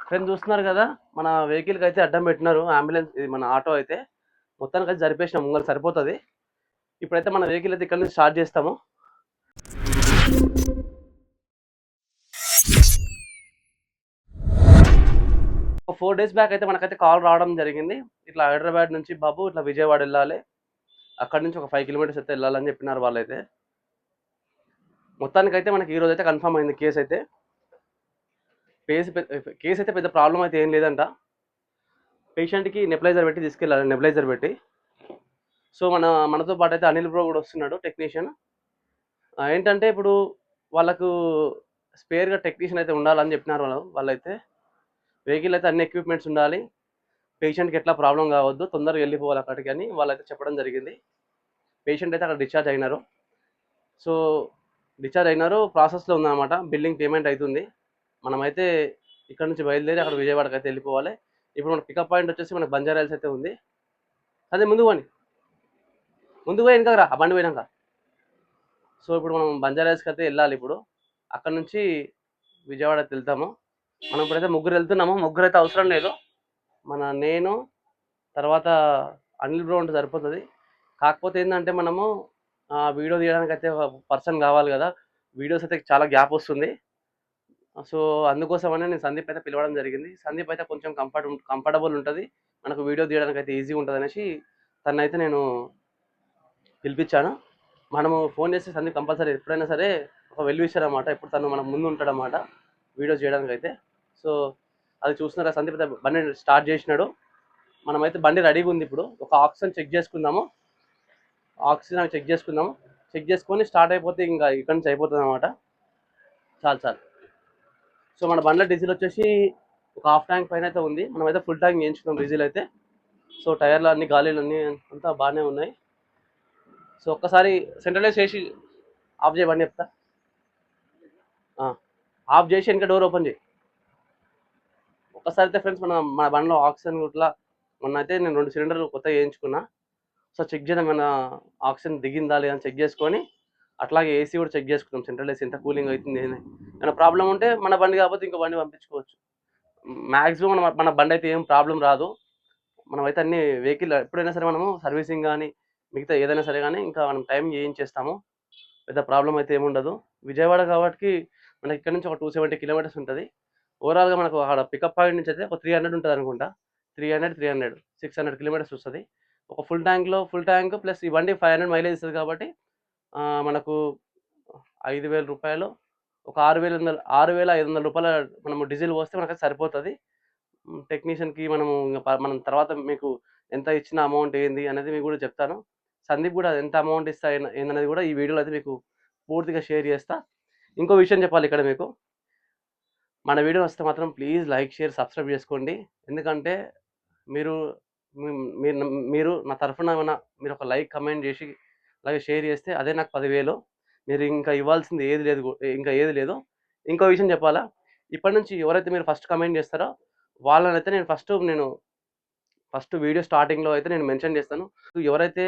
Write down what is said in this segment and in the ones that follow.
Friends చూస్తున్నారు కదా, మన వెహికల్కి అయితే అడ్డం పెట్టినారు అంబులెన్స్. ఇది మన ఆటో అయితే మొత్తానికి అయితే జరిపేసినాం, ముంగలు సరిపోతుంది. ఇప్పుడైతే మన వెహికల్ అయితే ఇక్కడ నుంచి స్టార్ట్ చేస్తాము. ఒక 4 days బ్యాక్ అయితే మనకైతే కాల్ రావడం జరిగింది. ఇట్లా హైదరాబాద్ నుంచి బాబు ఇట్లా విజయవాడ వెళ్ళాలి, అక్కడ నుంచి ఒక 5 kilometers అయితే వెళ్ళాలని చెప్పినారు వాళ్ళైతే. మొత్తానికి అయితే మనకి ఈ రోజు అయితే కన్ఫర్మ్ అయింది కేసు అయితే. కేసు అయితే పెద్ద ప్రాబ్లం అయితే ఏం లేదంట. పేషెంట్కి నెబులైజర్ పెట్టి తీసుకెళ్ళాలి, నెబులైజర్ పెట్టి. సో మనతో పాటు అయితే అనిల్ బ్రో కూడా వస్తున్నాడు, టెక్నీషియన్. ఏంటంటే ఇప్పుడు వాళ్ళకు స్పేర్గా టెక్నీషియన్ అయితే ఉండాలని చెప్పినారు వాళ్ళైతే. వెహికల్ అయితే అన్ని ఎక్విప్మెంట్స్ ఉండాలి, పేషెంట్కి ఎట్లా ప్రాబ్లం కావద్దు, తొందరగా వెళ్ళిపోవాలి అక్కడికి అని వాళ్ళైతే చెప్పడం జరిగింది. పేషెంట్ అయితే అక్కడ డిశ్చార్జ్ అయినారు. సో డిశ్చార్జ్ అయినారు, ప్రాసెస్లో ఉందన్నమాట. బిల్లింగ్ పేమెంట్ అవుతుంది. మనమైతే ఇక్కడ నుంచి బయలుదేరి అక్కడ విజయవాడకి అయితే వెళ్ళిపోవాలి. ఇప్పుడు మన పికప్ పాయింట్ వచ్చేసి మనకు బంజారాహిల్స్ అయితే ఉంది. అదే ముందుకు పోయి వెనక రా, ఆ బండి పోయినాక. సో ఇప్పుడు మనం బంజారాహిల్స్కి అయితే వెళ్ళాలి. ఇప్పుడు అక్కడ నుంచి విజయవాడ అయితే వెళ్తాము. మనం ఇప్పుడైతే ముగ్గురు వెళ్తున్నాము. ముగ్గురు అయితే అవసరం లేదు, నేను తర్వాత అనిల్ బ్రో ఉంటే సరిపోతుంది. కాకపోతే ఏంటంటే మనము వీడియో తీయడానికి అయితే ఒక పర్సన్ కావాలి కదా, వీడియోస్ అయితే చాలా గ్యాప్ వస్తుంది. సో అందుకోసమనే నేను సందీప్ అయితే పిలవడం జరిగింది. సందీప్ అయితే కొంచెం కంఫర్టబుల్ ఉంటుంది, మనకు వీడియో తీయడానికి అయితే ఈజీ ఉంటుంది అనేసి తనైతే నేను పిలిపించాను. మనము ఫోన్ చేస్తే సందీప్ కంపల్సరీ ఎప్పుడైనా సరే ఒక వెల్ విషర్ అన్నమాట. ఎప్పుడు తను మన ముందు ఉంటాడన్నమాట వీడియో చేయడానికి అయితే. సో అది చూస్తున్నారా, సందీప్ అయితే బండి స్టార్ట్ చేసినాడు. మనమైతే బండి రెడీగా ఉంది. ఇప్పుడు ఒక ఆక్సిజన్ చెక్ చేసుకుందాము, చెక్ చేసుకొని స్టార్ట్ అయిపోతే ఇంకా ఇక్కడ నుంచి అయిపోతుంది అనమాట. చాలు. సో మన బండ్ల డీజిల్ వచ్చేసి ఒక హాఫ్ ట్యాంక్ పైన అయితే ఉంది. మనమైతే ఫుల్ ట్యాంక్ వేయించుకున్నాం డీజిల్ అయితే. సో టైర్లు అన్ని గాలీలు అన్నీ అంతా బాగానే ఉన్నాయి. సో ఒక్కసారి సెంట్రలైజ్ చేసి ఆఫ్ చేయబండి చెప్తా. ఆఫ్ చేసి ఇంకా డోర్ ఓపెన్ చేయి. ఒక్కసారి అయితే ఫ్రెండ్స్ మన బండిలో ఆక్సిజన్ ఇట్లా మొన్న అయితే నేను 2 సిలిండర్లు కొత్తగా వేయించుకున్నా. సో చెక్ చేద్దాం, మన ఆక్సిజన్ దిగిందా లేదా అని చెక్ చేసుకొని, అట్లాగే ఏసీ కూడా చెక్ చేసుకుందాం, సెంట్రల్ ఏసీ ఎంత కూలింగ్ అవుతుంది ఏమైనా ప్రాబ్లం ఉంటే మన బండి కాకపోతే ఇంకో బండి పంపించుకోవచ్చు. మ్యాక్సిమం మన బండి అయితే ఏం ప్రాబ్లం రాదు. మనమైతే అన్ని వెహికల్ ఎప్పుడైనా సరే మనము సర్వీసింగ్ కానీ మిగతా ఏదైనా సరే కానీ ఇంకా మనం టైం చేయించేస్తాము, పెద్ద ప్రాబ్లం అయితే ఏముండదు. విజయవాడ కాబట్టి మనకి ఇక్కడ నుంచి ఒక 270 kilometers ఉంటుంది. ఓవరాల్గా మనకు అక్కడ పికప్ పాయింట్ నుంచి అయితే ఒక 300 ఉంటుంది అనుకుంటా. 300 600 kilometers వస్తుంది. ఒక ఫుల్ ట్యాంక్ ప్లస్ ఈ బండి 500 మైలేజ్ ఇస్తుంది కాబట్టి మనకు 5,000 రూపాయలు, ఒక 6,500 రూపాయల మనము డీజిల్ పోస్తే మనకైతే సరిపోతుంది. టెక్నీషియన్కి మనం తర్వాత మీకు ఎంత ఇచ్చిన అమౌంట్ ఏంది అనేది మీకు కూడా చెప్తాను. సందీప్ కూడా ఎంత అమౌంట్ ఇస్తా ఏందనేది కూడా ఈ వీడియోలో అయితే మీకు పూర్తిగా షేర్ చేస్తా. ఇంకో విషయం చెప్పాలి ఇక్కడ మీకు, మన వీడియో వస్తే మాత్రం ప్లీజ్ లైక్, షేర్, సబ్స్క్రైబ్ చేసుకోండి. ఎందుకంటే మీరు మీరు నా తరఫున మీరు ఒక లైక్, కమెంట్ చేసి అలాగే షేర్ చేస్తే అదే నాకు 10,000. మీరు ఇంకా ఇవ్వాల్సింది ఏది లేదు. ఇంకో విషయం చెప్పాలా, ఇప్పటి నుంచి ఎవరైతే మీరు ఫస్ట్ కమెంట్ చేస్తారో వాళ్ళనైతే నేను ఫస్ట్ వీడియో స్టార్టింగ్లో అయితే నేను మెన్షన్ చేస్తాను. ఎవరైతే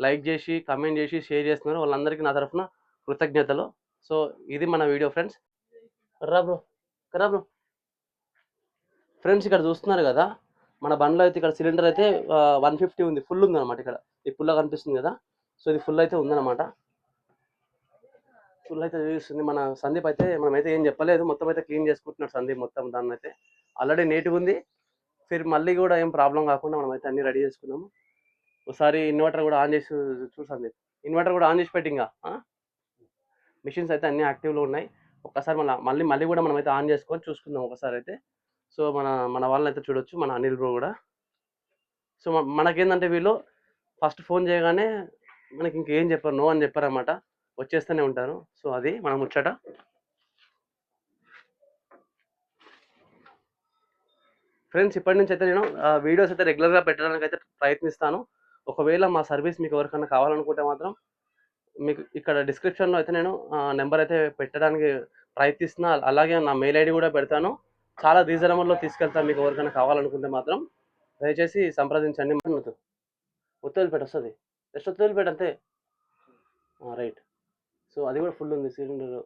లైక్ చేసి, కమెంట్ చేసి, షేర్ చేస్తున్నారో వాళ్ళందరికీ నా తరఫున కృతజ్ఞతలు. సో ఇది మన వీడియో ఫ్రెండ్స్. రా బ్రో. ఫ్రెండ్స్ ఇక్కడ చూస్తున్నారు కదా, మన బండ్లో అయితే ఇక్కడ సిలిండర్ అయితే 150 ఉంది, ఫుల్ ఉంది అనమాట. ఇక్కడ ఈ ఫుల్గా కనిపిస్తుంది కదా, సో ఇది ఫుల్ అయితే ఉందన్నమాట. ఫుల్ అయితే చూపిస్తుంది. మన సందీప్ అయితే మనమైతే ఏం చెప్పలేదు, మొత్తం అయితే క్లీన్ చేసుకుంటున్నాడు సందీప్. మొత్తం దాన్ని అయితే ఆల్రెడీ నీట్గా ఉంది. మళ్ళీ కూడా ఏం ప్రాబ్లం కాకుండా మనం అయితే అన్ని రెడీ చేసుకున్నాము. ఒకసారి ఇన్వర్టర్ కూడా ఆన్ చేసి చూడు సందీప్, ఇన్వర్టర్ కూడా ఆన్ చేసి పెట్టి ఇంకా మిషన్స్ అయితే అన్ని యాక్టివ్లో ఉన్నాయి. ఒక్కసారి మళ్ళీ కూడా మనం అయితే ఆన్ చేసుకొని చూసుకుందాం ఒకసారి అయితే. సో మన వాళ్ళని అయితే చూడొచ్చు, మన అనిల్ బ్రో కూడా. సో మనకేంటంటే వీళ్ళు ఫస్ట్ ఫోన్ చేయగానే మనకి ఇంకేం చెప్పారు, నో అని చెప్పారన్నమాట, వచ్చేస్తూనే ఉంటారు. సో అది మనం ముచ్చట. ఫ్రెండ్స్ ఇప్పటి నుంచి అయితే నేను వీడియోస్ అయితే రెగ్యులర్గా పెట్టడానికి అయితే ప్రయత్నిస్తాను. ఒకవేళ మా సర్వీస్ మీకు ఎవరికైనా కావాలనుకుంటే మాత్రం మీకు ఇక్కడ డిస్క్రిప్షన్లో అయితే నేను నెంబర్ అయితే పెట్టడానికి ప్రయత్నిస్తున్నా. అలాగే నా మెయిల్ ఐడి కూడా పెడతాను. చాలా రీజనబుల్లో తీసుకెళ్తాను. మీకు ఎవరికైనా కావాలనుకుంటే మాత్రం దయచేసి సంప్రదించండి. ఒత్తిడిపేట వస్తుంది, జస్ట్ ఒత్తిడిపేట అంతే. రైట్. సో అది కూడా ఫుల్ ఉంది సిలిండర్.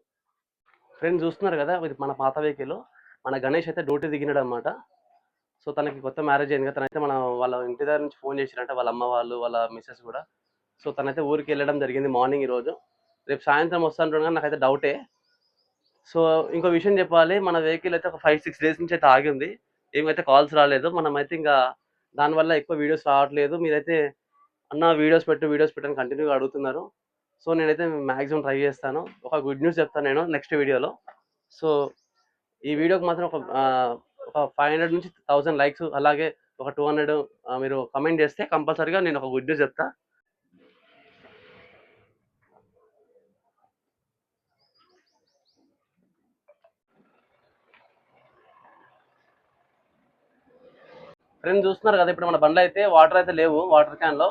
ఫ్రెండ్స్ చూస్తున్నారు కదా, ఇది మన పాత వెహికల్. మన గణేష్ అయితే డ్యూటీ దిగినాడు అనమాట. సో తనకి కొత్త మ్యారేజ్ అయింది కదా, తనైతే వాళ్ళ ఇంటి దగ్గర నుంచి ఫోన్ చేసిరంట, వాళ్ళ అమ్మ వాళ్ళు వాళ్ళ మిస్సెస్ కూడా. సో తనైతే ఊరికి వెళ్ళడం జరిగింది మార్నింగ్ ఈరోజు. రేపు సాయంత్రం వస్తాను కానీ నాకైతే డౌటే. సో ఇంకో విషయం చెప్పాలి, మన వెహికల్ అయితే ఒక 5-6 డేస్ నుంచి అయితే ఆగి ఉంది. ఏమైతే కాల్స్ రాలేదు. మనమైతే ఇంకా దానివల్ల ఎక్కువ వీడియోస్ రావట్లేదు. మీరైతే అన్న వీడియోస్ పెట్టు అని కంటిన్యూగా అడుగుతున్నారు. సో నేనైతే మ్యాక్సిమం ట్రై చేస్తాను. ఒక గుడ్ న్యూస్ చెప్తాను నేను నెక్స్ట్ వీడియోలో. సో ఈ వీడియోకి మాత్రం ఒక 500 నుంచి 1000 లైక్స్, అలాగే ఒక 200 మీరు కమెంట్ చేస్తే కంపల్సరీగా నేను ఒక గుడ్ న్యూస్ చెప్తా. ఫ్రెండ్స్ చూస్తున్నారు కదా, ఇప్పుడు మన బండ్లో అయితే వాటర్ అయితే లేవు. వాటర్ క్యాన్లో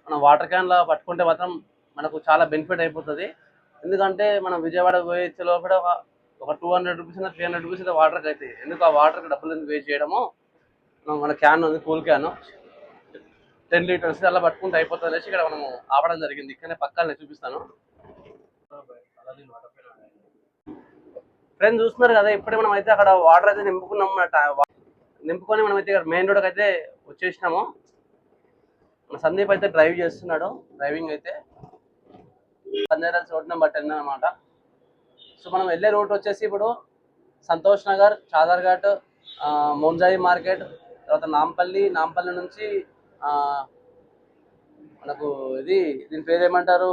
మనం వాటర్ క్యాన్లో పట్టుకుంటే మాత్రం మనకు చాలా బెనిఫిట్ అయిపోతుంది. ఎందుకంటే మనం విజయవాడ పోయే లోపల ఒక 200 రూపీస్ 300 రూపీస్ అయితే వాటర్కి అవుతాయి. ఎందుకు ఆ వాటర్కి డబ్బులు ఎందుకు వేస్ట్ చేయడము. మన క్యాన్ ఉంది, కూల్ క్యాన్ 10 లీటర్స్ అలా పట్టుకుంటే అయిపోతుంది అనేసి ఇక్కడ మనము ఆపడం జరిగింది. ఇక్కడనే పక్కనే చూపిస్తాను. ఫ్రెండ్స్ చూస్తున్నారు కదా, ఇప్పుడే మనం అయితే అక్కడ వాటర్ అయితే నింపుకొని మనమైతే ఇక్కడ మెయిన్ రోడ్కి అయితే వచ్చేసినాము. మన సందీప్ అయితే డ్రైవ్ చేస్తున్నాడు. డ్రైవింగ్ అయితే బంజారాస్ రోడ్ నెంబర్ 10 అనమాట. సో మనం వెళ్ళే రూట్ వచ్చేసి ఇప్పుడు సంతోష్ నగర్, చాదర్ఘాట్, మోంజాయి మార్కెట్, తర్వాత నాంపల్లి నుంచి మనకు దీని పేరు ఏమంటారు,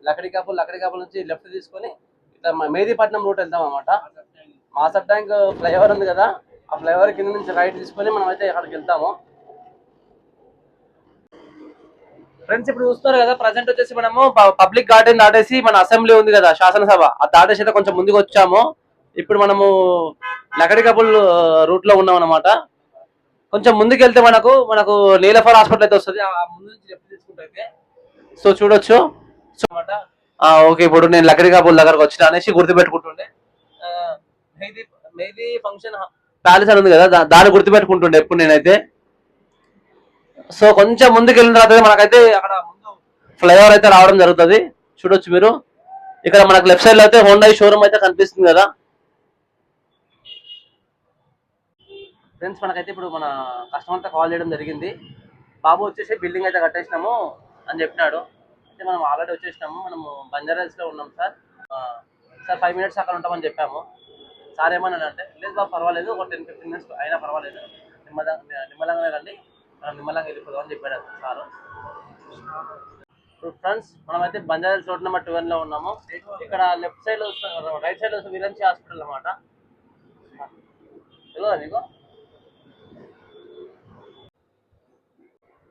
లకడికాపుల్ నుంచి లెఫ్ట్ తీసుకొని ఇట్లా మెహదీపట్నం రూట్ వెళ్తాం అనమాట. మాసప్ ట్యాంక్ ఫ్లైఓవర్ ఉంది కదా, ఆ ఫ్లైఓవర్ కింద నుంచి రైట్ తీసుకొని మనం అయితే అక్కడికి వెళ్తాము. ఫ్రెండ్స్ ఇప్పుడు చూస్తున్నారు కదా, ప్రజెంట్ వచ్చేసి మనము పబ్లిక్ గార్డెన్ దాటేసి మన అసెంబ్లీ ఉంది కదా, శాసనసభ, అది దాటేసి అయితే కొంచెం ముందుకు వచ్చాము. ఇప్పుడు మనము లకడికాపుల్ రూట్ లో ఉన్నాం అనమాట. కొంచెం ముందుకు వెళ్తే మనకు నీలఫర్ హాస్పిటల్ అయితే వస్తుంది. ఆ ముందు నుంచి లెఫ్ట్ తీసుకుంటే సో చూడొచ్చు. సో అనమాట ఓకే, ఇప్పుడు నేను లకడికాపుల్ దగ్గరకు వచ్చిన అనేసి గుర్తుపెట్టుకుంటుండే. మెహదీ ఫంక్షన్ ప్యాలెస్ అని ఉంది కదా, దాన్ని గుర్తుపెట్టుకుంటుండే ఎప్పుడు నేనైతే. సో కొంచెం ముందుకు వెళ్ళిన తర్వాత మనకైతే అక్కడ ముందు ఫ్లైఓవర్ అయితే రావడం జరుగుతుంది. చూడొచ్చు మీరు. ఇక్కడ మనకు లెఫ్ట్ సైడ్ లో అయితే హోండా షోరూమ్ అయితే కనిపిస్తుంది కదా. ఫ్రెండ్స్ మనకైతే ఇప్పుడు మన కస్టమర్తో కాల్ చేయడం జరిగింది. బాబు వచ్చేసి బిల్డింగ్ అయితే కట్టేసినాము అని చెప్పినాడు. అయితే మనం ఆల్రెడీ వచ్చేసినాము. మనము బంజారాస్లో ఉన్నాం సార్. 5 మినిట్స్ అక్కడ ఉంటామని చెప్పాము. సార్ ఏమన్నా అంటే, లేదు బాబు పర్వాలేదు, ఒక 10-15 మినిట్స్ అయినా పర్వాలేదు, నిమ్మలంగానే రండి, నిమ్మలంగా వెళ్ళిపోదాం అని చెప్పాడు సార్. ఫ్రెండ్స్ మనమైతే బంజారాస్ రోడ్ నెంబర్ 12 లో ఉన్నాము. ఇక్కడ లెఫ్ట్ సైడ్ రైట్ సైడ్ వస్తే విరంచి హాస్పిటల్ అన్నమాట. తెలియదా నీకు?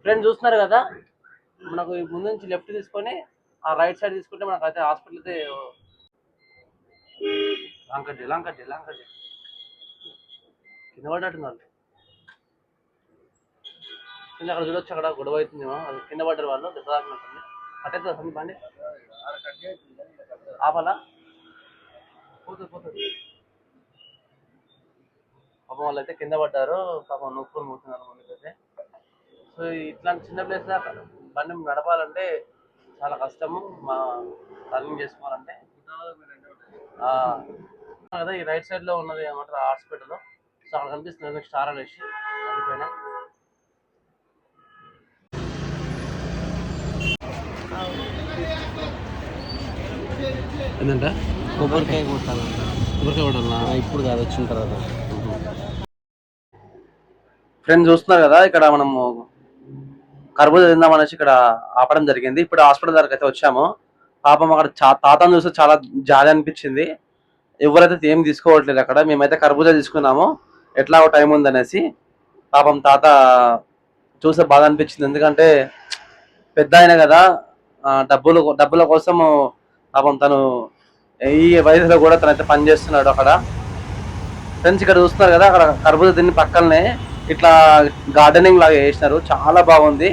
ఫ్రెండ్స్ చూస్తున్నారు కదా, మనకు ముందు నుంచి లెఫ్ట్ తీసుకొని ఆ రైట్ సైడ్ తీసుకుంటే మనకైతే హాస్పిటల్ అయితే లాంకడ్డి కింద పడ్డట్టున్నారు. అక్కడ చూడొచ్చు, అక్కడ గొడవ అవుతుందేమో, అది కింద పడ్డారు వాళ్ళు, దెబ్బ తాకినట్టుంది. కట్టేస్తుంది సందీప్ బండి, ఆపాలా? పోతుంది. పాపం వాళ్ళు అయితే కింద పడ్డారు, పాపం నొప్పులు మూతున్నారు ముందుకైతే. సో ఇట్లాంటి చిన్న ప్లేస్లో బండి నడపాలంటే చాలా కష్టము, రన్నింగ్ చేసుకోవాలంటే కదా. ఈ రైట్ సైడ్ లో ఉన్నది ఏమంటారు హాస్పిటల్. సో అక్కడ కనిపిస్తుంది స్టార్ అనేసి దానిపైన. ఏంటంటే కొబ్బరికాయ కొట్టాలన్నా, ఇప్పుడు కాదు వచ్చిన తర్వాత. ఫ్రెండ్స్ చూస్తున్నారు కదా, ఇక్కడ మనము కర్బూజా తిందాం అనేసి ఇక్కడ ఆపడం జరిగింది. ఇప్పుడు హాస్పిటల్ దగ్గరకు అయితే వచ్చాము. పాపం అక్కడ తాతను చూస్తే చాలా జాలి అనిపించింది. ఎవరైతే ఏం తీసుకోవట్లేదు అక్కడ. మేమైతే కర్బూజా తీసుకున్నాము, ఎట్లా టైం ఉందనేసి. పాపం తాత చూస్తే బాధ అనిపించింది. ఎందుకంటే పెద్ద ఆయన కదా, డబ్బుల కోసం పాపం తను ఈ వయసులో కూడా తనైతే పని చేస్తున్నాడు అక్కడ. ఫ్రెండ్స్ ఇక్కడ చూస్తున్నారు కదా, అక్కడ కర్బూజా తిని పక్కనే ఇట్లా గార్డెనింగ్ లాగా చేసినారు, చాలా బాగుంది.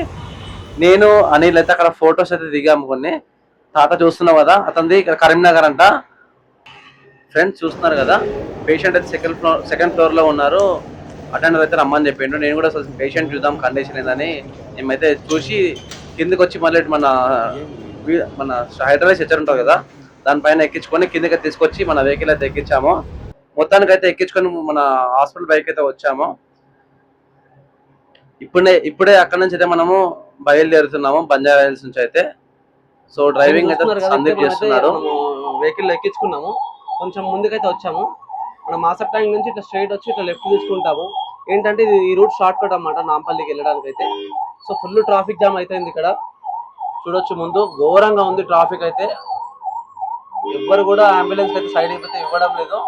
నేను అనిల్ అయితే అక్కడ ఫొటోస్ అయితే దిగాము కొన్ని. తాత చూస్తున్నావు కదా, అతనిది ఇక్కడ కరీంనగర్ అంట. ఫ్రెండ్స్ చూస్తున్నారు కదా, పేషెంట్ అయితే సెకండ్ ఫ్లోర్ లో ఉన్నారు. అటెండర్ అయితే రమ్మని చెప్పిండు. నేను కూడా అసలు పేషెంట్ చూద్దాం కండిషన్ ఏందని మేమైతే చూసి కిందకి వచ్చి మళ్ళీ మన హైడ్రాలిక్ స్ట్రెచర్ ఉంటుంది కదా, దానిపైన ఎక్కించుకొని కిందకి తీసుకొచ్చి మన వెహికల్ అయితే ఎక్కించాము. మొత్తానికి అయితే ఎక్కించుకొని మన హాస్పిటల్ బైక్ అయితే వచ్చాము. ఇప్పుడే అక్కడ నుంచి అయితే మనము బయలుదేరుతున్నాము బంజారా హిల్స్ నుంచి అయితే. సో డ్రైవింగ్ అయితే సందీప్ చేస్తున్నాడు. వెహికల్ ఎక్కించుకున్నాము, కొంచెం ముందుకైతే వచ్చాము. మనం మాసప్ ట్యాంక్ నుంచి ఇట్లా స్ట్రైట్ వచ్చి ఇట్లా లెఫ్ట్ తీసుకుంటాము. ఏంటంటే ఈ రూట్ షార్ట్ కట్ అన్నమాట నాంపల్లికి వెళ్ళడానికి అయితే. సో ఫుల్ ట్రాఫిక్ జామ్ అయితే ఇక్కడ చూడొచ్చు. ముందు ఘోరంగా ఉంది ట్రాఫిక్ అయితే. ఎవ్వరు కూడా అంబులెన్స్ అయితే సైడ్ అయిపోతే ఇవ్వడం లేదు.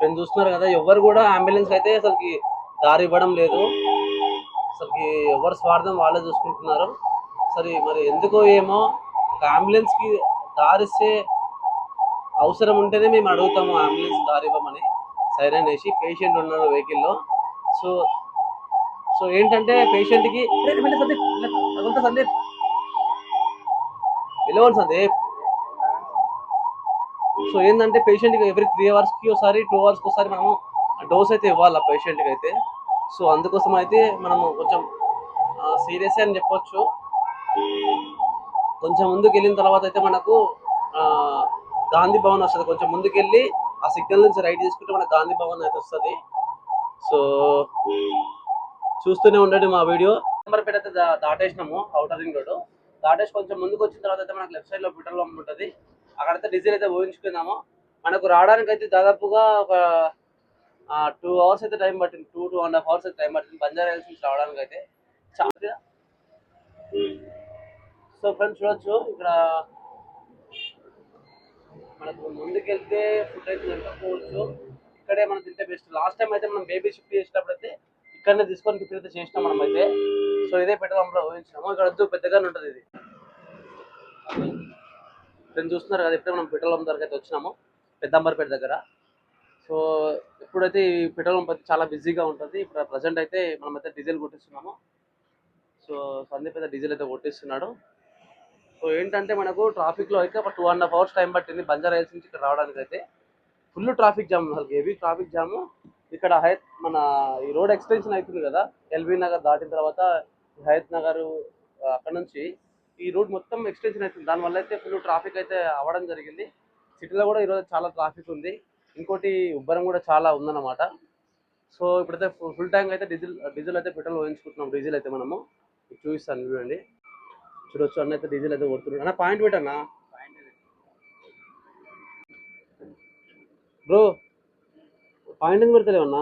నేను చూస్తున్నారు కదా, ఎవరు కూడా అంబులెన్స్ అయితే అసలుకి దారి ఇవ్వడం లేదు. అసలుకి ఎవరు స్వార్థం వాళ్ళే చూసుకుంటున్నారు. సరే మరి ఎందుకో ఏమో, ఒక అంబులెన్స్ కి దారిస్తే అవసరం ఉంటేనే మేము అడుగుతాము అంబులెన్స్ దారి ఇవ్వమని, సైరన్ వేసి. పేషెంట్ ఉన్నారు వెహికల్లో. సో ఏంటంటే పేషెంట్కి సందీప్ వెళ్ళవాలి సందీప్. సో ఏంటంటే పేషెంట్కి ఎవ్రీ 3 అవర్స్కి ఒకసారి 2 అవర్స్కి ఒకసారి మనము డోస్ అయితే ఇవ్వాలి ఆ పేషెంట్కి అయితే. సో అందుకోసం అయితే మనము కొంచెం సీరియస్ అని చెప్పొచ్చు. కొంచెం ముందుకు వెళ్ళిన తర్వాత అయితే మనకు గాంధీ భవన్ వస్తుంది. కొంచెం ముందుకు వెళ్ళి ఆ సిగ్నల్ నుంచి రైట్ తీసుకుంటే మనకు గాంధీ భవన్ అయితే వస్తుంది. సో చూస్తూనే ఉండండి మా వీడియో. నెంబర్పేట అయితే దాటేసినాము, అవుటర్ రింగ్ రోడ్ దాటేసి కొంచెం ముందుకు వచ్చిన తర్వాత అయితే మనకు లెఫ్ట్ సైడ్ లో పెట్రోల్ పంప్ ఉంటుంది. అక్కడైతే డీజిల్ అయితే ఊహించుకున్నాము. మనకు రావడానికి అయితే దాదాపుగా ఒక 2 అవర్స్ అయితే టైం పట్టింది. 2.5 అవర్స్ అయితే టైం పట్టింది బంజారా హిల్స్ నుంచి రావడానికి అయితే. చాలా సో ఫ్రెండ్స్ చూడొచ్చు, ఇక్కడ మనకు ముందుకెళ్తే ఫుడ్ అయితే దొరకపోవచ్చు. ఇక్కడే మనం తింటే బెస్ట్. లాస్ట్ టైం అయితే మనం బేబీ షిఫ్ట్ చేసినప్పుడు అయితే ఇక్కడనే తీసుకొని టిఫిన్ అయితే చేసినాం మనం అయితే. సో ఇదే పెట్రోల్ పంప్లో ఊహించినాము. ఇక్కడ వద్దు పెద్దగానే ఉంటుంది ఇది. ఫ్రెండ్స్ చూస్తున్నారు కదా, ఇప్పుడే మనం పెట్రోల్ పంప్ దగ్గర అయితే వచ్చినాము, పెద్దంబర్పేట దగ్గర. సో ఎప్పుడైతే ఈ పెట్రోల్ పంప్ అయితే చాలా బిజీగా ఉంటుంది. ఇప్పుడు ప్రజెంట్ అయితే మనమైతే డీజిల్ కొట్టిస్తున్నాము. సో సందీప్ అయితే డీజిల్ అయితే కొట్టిస్తున్నాడు. సో ఏంటంటే మనకు ట్రాఫిక్లో అయితే ఒక 2.5 అవర్స్ టైం పట్టింది బంజారా హిల్స్ నుంచి ఇక్కడ రావడానికి అయితే. ఫుల్ ట్రాఫిక్ జామ్, అసలు హెవీ ట్రాఫిక్ జాము. ఇక్కడ మన ఈ రోడ్ ఎక్స్టెన్షన్ అవుతుంది కదా, ఎల్బీ నగర్ దాటిన తర్వాత హయత్ నగర్, అక్కడ నుంచి ఈ రోడ్ మొత్తం ఎక్స్టెన్షన్ అవుతుంది. దానివల్ల అయితే ఫుల్ ట్రాఫిక్ అయితే అవ్వడం జరిగింది. సిటీలో కూడా ఈరోజు చాలా ట్రాఫిక్ ఉంది. ఇంకోటి ఉబ్బరం కూడా చాలా ఉందన్నమాట. సో ఇప్పుడైతే ఫుల్ ట్యాంక్ అయితే డీజిల్ అయితే పెట్రోల్ వేయించుకుంటున్నాం. డీజిల్ అయితే మనము చూపిస్తాను చూడండి. చూడొచ్చు అన్న అయితే డీజిల్ అయితే కొడుతున్నాడు. అన్న పాయింట్ పెట్టన్నా బ్రో, పాయింట్ ఎందుకు పెడతలేవు అన్నా?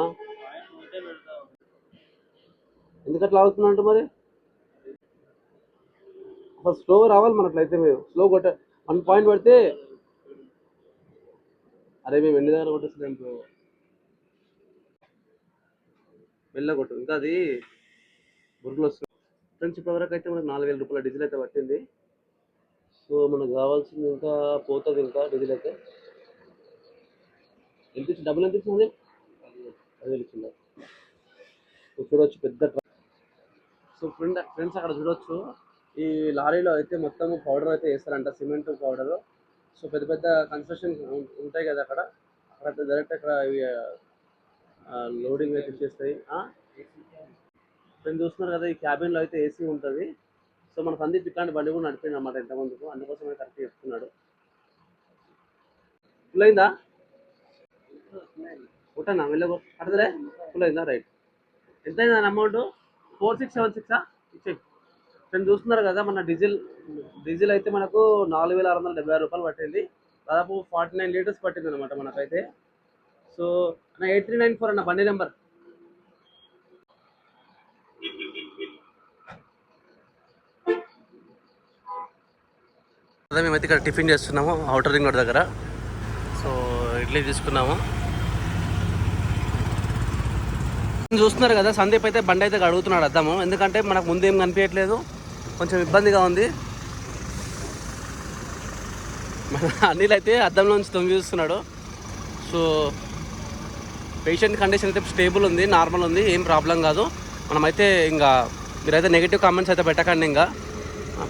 ఎందుకట్లా అవుతున్నా మరి? అసలు స్లో రావాలి మనట్లయితే. మేము స్లో కొట్ట 1 పాయింట్ పెడితే, అరే మేము ఎన్ని దగ్గర కొట్టేస్తున్నాం బ్రో, వెళ్ళగొట్టు ఇంకా అది బుర్రలు వస్తుంది. ఫ్రెండ్స్ ఇప్పటివరకు అయితే మనకు 4000 రూపాయల డీజిల్ అయితే పట్టింది. సో మనకు కావాల్సింది ఇంకా పోతుంది, ఇంకా డీజిల్ అయితే ఎంత ఇచ్చి డబ్బులు ఎంత ఇచ్చింది? 10,000 ఇచ్చిందా? చూడవచ్చు పెద్ద. సో ఫ్రెండ్స్ అక్కడ చూడొచ్చు, ఈ లారీలో అయితే మొత్తం పౌడర్ అయితే వేస్తారంట, సిమెంట్ పౌడర్. సో పెద్ద పెద్ద కన్స్ట్రక్షన్ ఉంటాయి కదా అక్కడ డైరెక్ట్ అక్కడ లోడింగ్ అయితే చేస్తాయి. ఫ్రెండ్స్ చూస్తున్నారు కదా, ఈ క్యాబిన్లో అయితే ఏసీ ఉంటుంది. సో మన సందీప్ ఇట్లాంటి బండి కూడా నడిపోయింది అన్నమాట ఇంతకుముందుకు, అందుకోసమే కరెక్ట్ చెప్తున్నాడు. ఫుల్ అయిందా? ఒకటన్నా వెళ్ళగో అర్థలే. ఫుల్ అయిందా? రైట్. ఎంత అయిందా అమౌంట్? 4676 ఇచ్చే. ఫ్రెండ్స్ చూస్తున్నారు కదా, మన డీజిల్ అయితే మనకు 4676 రూపాయలు పట్టింది. దాదాపు 49 లీటర్స్ పట్టింది అనమాట మనకైతే. సో అన్న 8394 అన్న బండి నెంబర్. అదే మేమైతే ఇక్కడ టిఫిన్ చేస్తున్నాము అవుటర్ రింగ్ రోడ్ దగ్గర. సో ఇడ్లీ తీసుకున్నాము. చూస్తున్నారు కదా, సందీప్ అయితే బండి అయితే అడుగుతున్నాడు అద్దము, ఎందుకంటే మనకు ముందేం కనిపించట్లేదు, కొంచెం ఇబ్బందిగా ఉంది. మన అనిల్ అయితే అద్దంలోంచి తొంగి చూస్తున్నాడు. సో పేషెంట్ కండిషన్ అయితే స్టేబుల్ ఉంది, నార్మల్ ఉంది, ఏం ప్రాబ్లం కాదు. మనమైతే ఇంకా మీరైతే నెగిటివ్ కామెంట్స్ అయితే పెట్టకండి. ఇంకా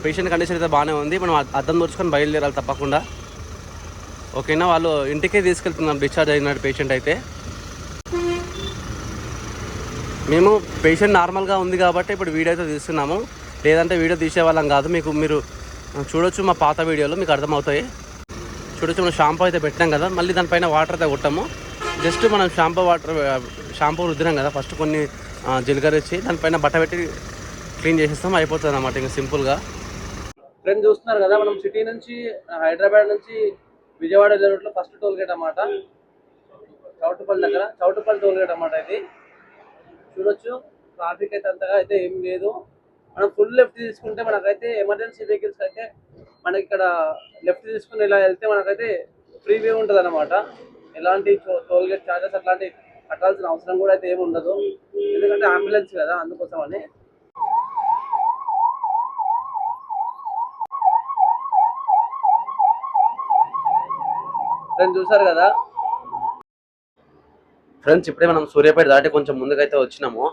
పేషెంట్ కండిషన్ అయితే బాగానే ఉంది. మనం అద్దం దూర్చుకొని బయలుదేరాలి తప్పకుండా. ఓకేనా? వాళ్ళు ఇంటికే తీసుకెళ్తున్నాం డిశ్చార్జ్ అయినాడు పేషెంట్ అయితే. మేము పేషెంట్ నార్మల్గా ఉంది కాబట్టి ఇప్పుడు వీడియో అయితే తీస్తున్నాము, లేదంటే వీడియో తీసేవాళ్ళం కాదు. మీరు చూడొచ్చు మా పాత వీడియోలో మీకు అర్థమవుతాయి. చూడొచ్చు మనం షాంపూ అయితే పెట్టినాం కదా, మళ్ళీ దానిపైన వాటర్ అయితే కొట్టాము. జస్ట్ మనం షాంపూ రుద్దినాం కదా, ఫస్ట్ కొన్ని జీలకర్ర ఇచ్చి దానిపైన బట్ట పెట్టి క్లీన్ చేసేస్తాం, అయిపోతుంది అన్నమాట ఇంకా సింపుల్గా. ఫ్రెండ్స్ చూస్తున్నారు కదా, మనం సిటీ నుంచి హైదరాబాద్ నుంచి విజయవాడ వెళ్ళే రూట్లో ఫస్ట్ టోల్ గేట్ అన్నమాట, చౌటుపల్లి దగ్గర. చౌటుపల్లి టోల్ గేట్ అన్నమాట ఇది. చూడొచ్చు ట్రాఫిక్ అయితే అంతగా అయితే ఏం లేదు. మనం ఫుల్ లెఫ్ట్ తీసుకుంటే మనకైతే ఎమర్జెన్సీ వెహికల్స్ అయితే మనకి ఇక్కడ లెఫ్ట్ తీసుకుని ఇలా వెళ్తే మనకైతే ఫ్రీ వే ఉంటుంది అన్నమాట. ఎలాంటి టోల్ గేట్ ఛార్జెస్ అట్లాంటి కట్టాల్సిన అవసరం కూడా అయితే ఏమి ఉండదు, ఎందుకంటే అంబులెన్స్ కదా, అందుకోసం అని. ఫ్రెండ్స్ చూసారు కదా, ఫ్రెండ్స్ ఇప్పుడే మనం సూర్యాపేట దాటి కొంచెం ముందుకైతే వచ్చినాము.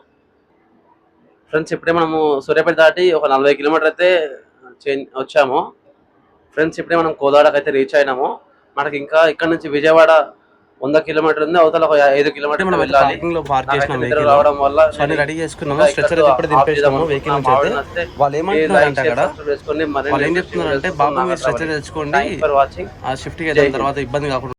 ఫ్రెండ్స్ ఇప్పుడే మనము సూర్యాపేట దాటి ఒక 40 కిలోమీటర్ అయితే వచ్చాము. ఫ్రెండ్స్ ఇప్పుడే మనం కోదాడకి అయితే రీచ్ అయినాము. మనకి ఇంకా ఇక్కడ నుంచి విజయవాడ 100 కిలోమీటర్ ఉంది, అవతల ఒక 5 కిలోమీటర్ మనం వెళ్ళాలి. రావడం వల్ల రెడీ చేసుకున్నాము. స్ట్రెచర్ ఇప్పుడు దింపేసాము వెహికల్ నుంచి అయితే. వాళ్ళు ఏమంటున్నారంటే అక్కడ వాళ్ళు ఏం చెప్తున్నారంటే, బాబు మీరు స్ట్రెచర్ తెచ్చుకోండి, ఆ షిఫ్ట్కి వెళ్ళిన తర్వాత ఇబ్బంది కాకుండా